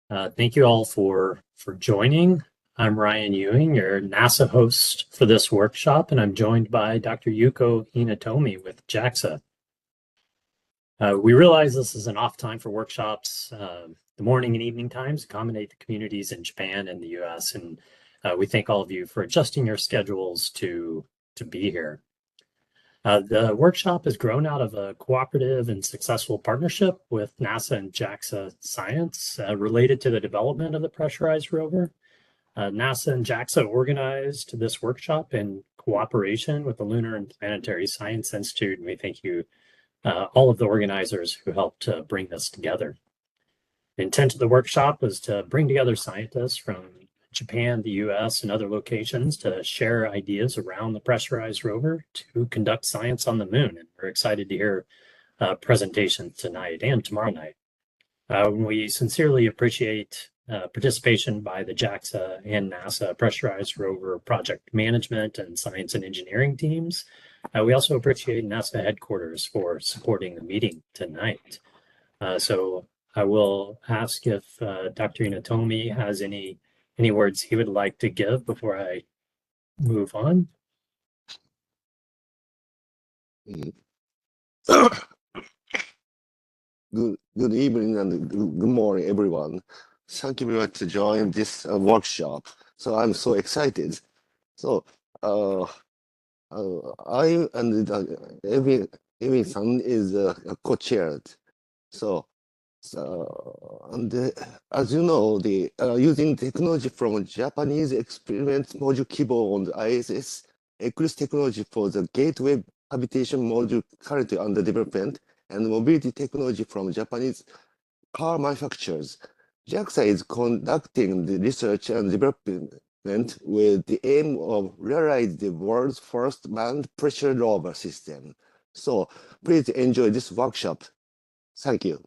Thank you all for joining. I'm Ryan Ewing, your NASA host for this workshop, and I'm joined by Dr. Yuko Inatomi with JAXA. We realize this is an off time for workshops. The morning and evening times accommodate the communities in Japan and the US, and we thank all of you for adjusting your schedules to be here. The workshop has grown out of a cooperative and successful partnership with NASA and JAXA Science related to the development of the Pressurized Rover. NASA and JAXA organized this workshop in cooperation with the Lunar and Planetary Science Institute, and we thank you, all of the organizers who helped bring this together. The intent of the workshop was to bring together scientists from Japan, the US, and other locations to share ideas around the pressurized rover to conduct science on the moon. And we're excited to hear presentations tonight and tomorrow night. We sincerely appreciate participation by the JAXA and NASA pressurized rover project management and science and engineering teams. We also appreciate NASA headquarters for supporting the meeting tonight. So I will ask if Dr. Inatomi has any words he would like to give before I move on. Good evening and good morning, everyone. Thank you very much to join this workshop. So I'm so excited. So I and Ewing-san is co-chaired. As you know, the using technology from Japanese experiment module keyboard on the ISS, Eclipse technology for the gateway habitation module currently under development, and mobility technology from Japanese car manufacturers. JAXA is conducting the research and development with the aim of realize the world's first manned pressure rover system. So please enjoy this workshop. Thank you.